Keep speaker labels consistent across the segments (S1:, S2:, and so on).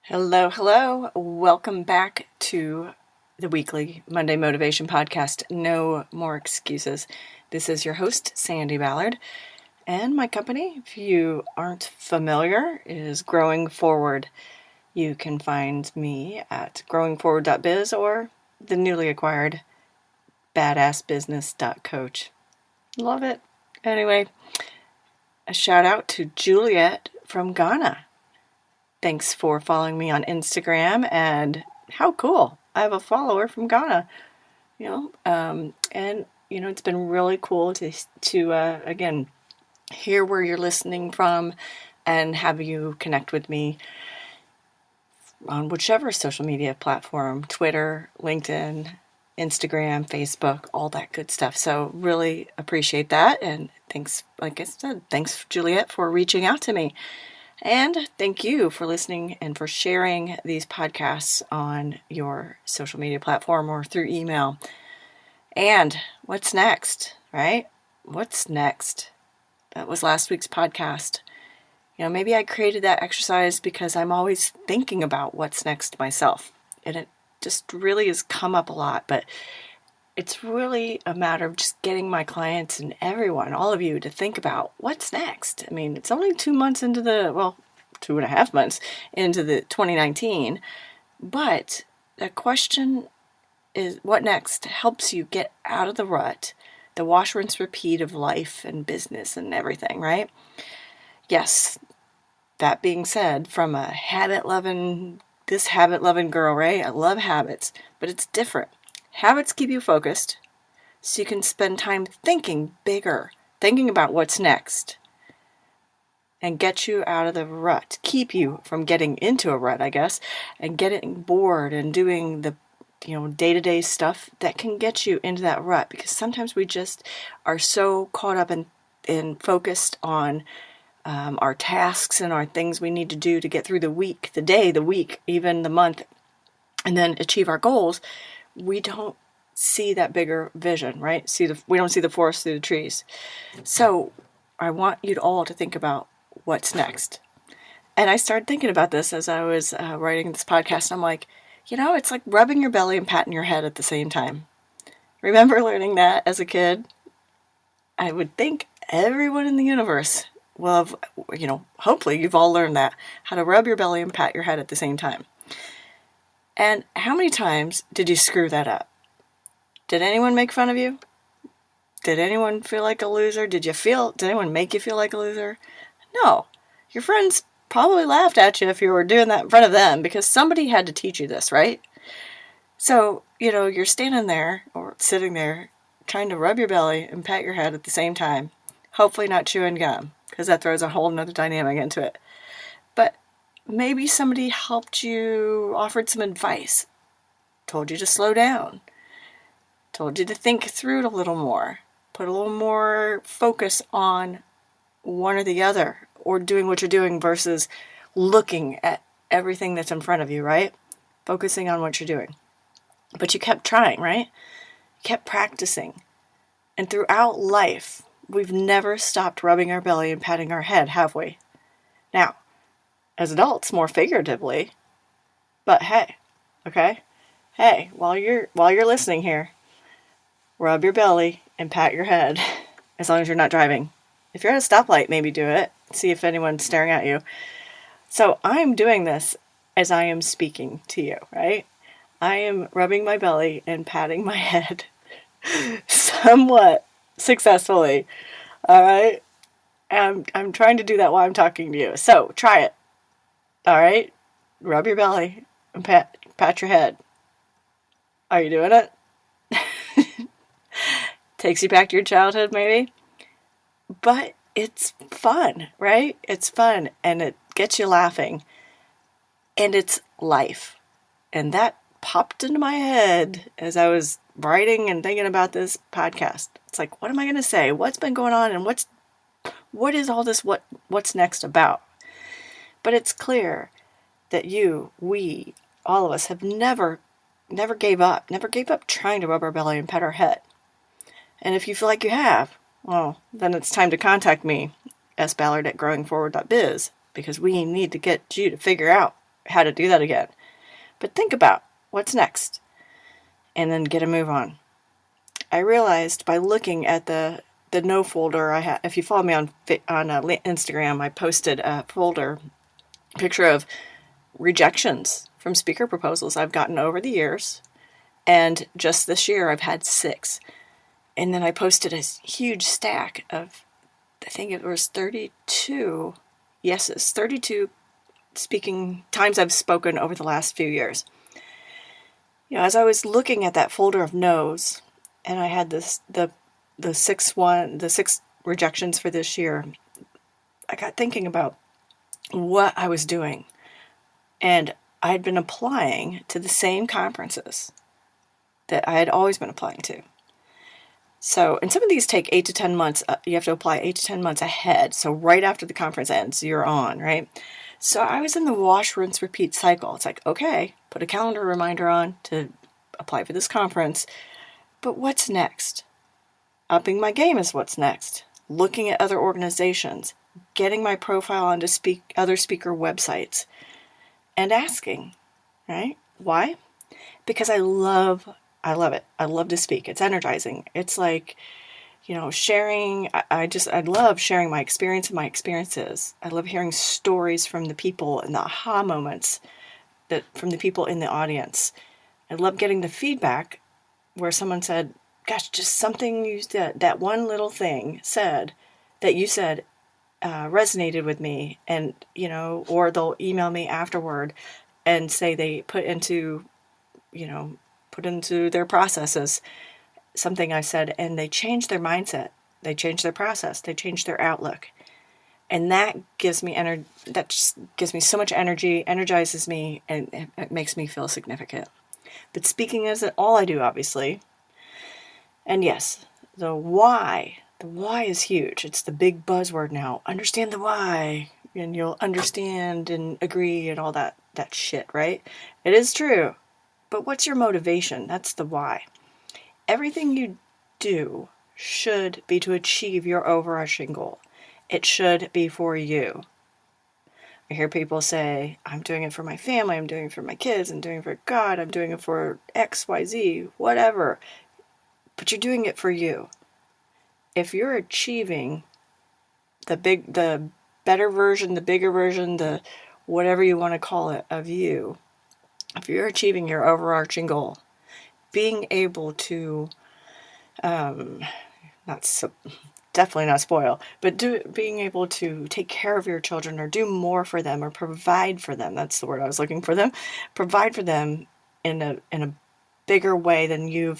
S1: Hello, hello. Welcome back to the weekly Monday Motivation Podcast. No more excuses. This is your host, Sandi Ballard, and my company, if you aren't familiar, is Growing Forward. You can find me at growingforward.biz or the newly acquired badassbusiness.coach. Love it. Anyway, a shout out to Juliet from Ghana. Thanks for following me on Instagram, and how cool. I have a follower from Ghana, it's been really cool to again, hear where you're listening from and have you connect with me on whichever social media platform, Twitter, LinkedIn, Instagram, Facebook, all that good stuff. So really appreciate that. And thanks, like I said, thanks Juliet for reaching out to me. And thank you for listening and for sharing these podcasts on your social media platform or through email. And what's next, right? What's next? That was last week's podcast. Maybe I created that exercise because I'm always thinking about what's next myself. And it just really has come up a lot, but it's really a matter of just getting my clients and everyone, all of you, to think about what's next. I mean, it's only 2 months into 2.5 months into the 2019, but the question is, what next helps you get out of the rut, the wash, rinse, repeat of life and business and everything, right? Yes, that being said, from a habit-loving girl, right? I love habits, but it's different. Habits keep you focused so you can spend time thinking bigger, thinking about what's next, and get you out of the rut, keep you from getting into a rut, I guess, and getting bored and doing the day-to-day stuff that can get you into that rut, because sometimes we just are so caught up and focused on our tasks and our things we need to do to get through the week, the day, the week, even the month, and then achieve our goals. We don't see that bigger vision, right? We don't see the forest through the trees. So I want you all to think about what's next. And I started thinking about this as I was writing this podcast. I'm like, it's like rubbing your belly and patting your head at the same time. Remember learning that as a kid? I would think everyone in the universe will have, hopefully you've all learned that, how to rub your belly and pat your head at the same time. And how many times did you screw that up? Did anyone make fun of you? Did anyone feel like a loser? Did anyone make you feel like a loser? No. Your friends probably laughed at you if you were doing that in front of them, because somebody had to teach you this, right? So, you're standing there or sitting there trying to rub your belly and pat your head at the same time. Hopefully not chewing gum, because that throws a whole nother dynamic into it. But maybe somebody helped you, offered some advice, told you to slow down, told you to think through it a little more, put a little more focus on one or the other, or doing what you're doing versus looking at everything that's in front of you, right? Focusing on what you're doing. But you kept trying, right? You kept practicing. And throughout life, we've never stopped rubbing our belly and patting our head, have we? Now, as adults, more figuratively, but hey, okay? Hey, while you're listening here, rub your belly and pat your head, as long as you're not driving. If you're at a stoplight, maybe do it. See if anyone's staring at you. So I'm doing this as I am speaking to you, right? I am rubbing my belly and patting my head somewhat successfully, all right? And I'm trying to do that while I'm talking to you. So try it. All right, rub your belly and pat your head. Are you doing it? Takes you back to your childhood, maybe. But it's fun, right? It's fun, and it gets you laughing. And it's life. And that popped into my head as I was writing and thinking about this podcast. It's like, what am I going to say? What's been going on? And what is all this, what's next about? But it's clear that we, all of us, have never gave up trying to rub our belly and pat our head. And if you feel like you have, well, then it's time to contact me, sballard@growingforward.biz, because we need to get you to figure out how to do that again. But think about what's next and then get a move on. I realized by looking at the no folder I had, if you follow me on Instagram, I posted a folder, picture of rejections from speaker proposals I've gotten over the years. And just this year I've had 6. And then I posted a huge stack of, I think it was 32 yeses, 32 speaking times I've spoken over the last few years. You know, as I was looking at that folder of no's, and I had the 6 rejections for this year, I got thinking about what I was doing. And I had been applying to the same conferences that I had always been applying to. So, and some of these take 8 to 10 months. You have to apply 8 to 10 months ahead. So right after the conference ends, you're on, right? So I was in the wash, rinse, repeat cycle. It's like, okay, put a calendar reminder on to apply for this conference. But what's next? Upping my game is what's next. Looking at other organizations, getting my profile onto other speaker websites, and asking, right? Why? Because I love it. I love to speak. It's energizing. It's like, you know, sharing. I love sharing my experience and my experiences. I love hearing stories from the people and the aha moments from the people in the audience. I love getting the feedback where someone said, gosh, just something you said, that one little thing that you said resonated with me. And, you know, or they'll email me afterward and say they put into their processes something I said, and they change their mindset, they change their process, they change their outlook. And that gives me that just gives me so much energy, energizes me, and it makes me feel significant. But speaking isn't all I do, obviously. And yes, the why is huge. It's the big buzzword now. Understand the why, and you'll understand and agree and all that shit, right? It is true. But what's your motivation? That's the why. Everything you do should be to achieve your overarching goal. It should be for you. I hear people say, I'm doing it for my family, I'm doing it for my kids, I'm doing it for God, I'm doing it for X, Y, Z, whatever. But you're doing it for you. If you're achieving the better version, the bigger version, the whatever you want to call it of you, if you're achieving your overarching goal, being able to, definitely not spoil, but being able to take care of your children or do more for them or provide for them, that's the word I was looking for them, provide for them in a bigger way than you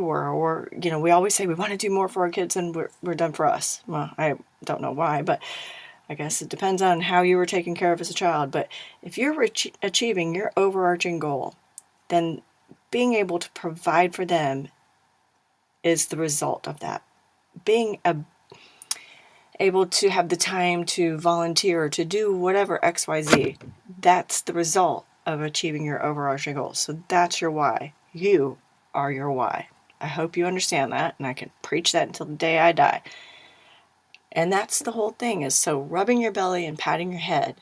S1: were, or, you know, we always say we want to do more for our kids than we're done for us. Well, I don't know why, but I guess it depends on how you were taken care of as a child. But if you're achieving your overarching goal, then being able to provide for them is the result of that. Being able to have the time to volunteer, to do whatever XYZ, that's the result of achieving your overarching goals. So that's your why. You are your why. I hope you understand that, and I can preach that until the day I die. And that's the whole thing, is so rubbing your belly and patting your head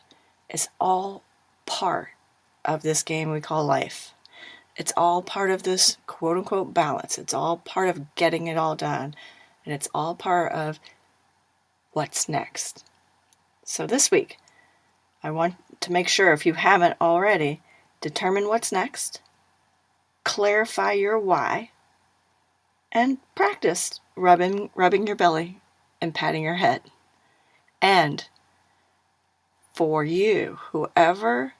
S1: is all part of this game we call life. It's all part of this quote-unquote balance. It's all part of getting it all done. And it's all part of what's next. So this week, I want to make sure, if you haven't already, determine what's next, clarify your why, and practice rubbing your belly and patting your head. And for you, whoever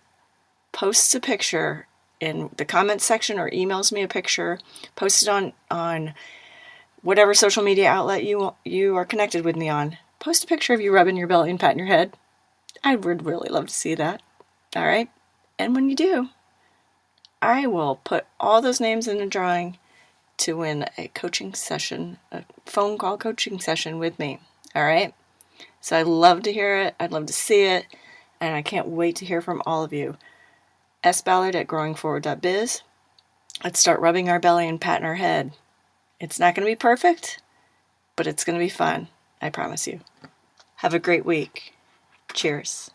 S1: posts a picture in the comments section or emails me a picture, post it on whatever social media outlet you are connected with me on, post a picture of you rubbing your belly and patting your head. I would really love to see that. All right? And when you do, I will put all those names in a drawing to win a coaching session, a phone call coaching session with me. All right? So I'd love to hear it. I'd love to see it. And I can't wait to hear from all of you. sballard@growingforward.biz. Let's start rubbing our belly and patting our head. It's not going to be perfect, but it's going to be fun. I promise you. Have a great week. Cheers.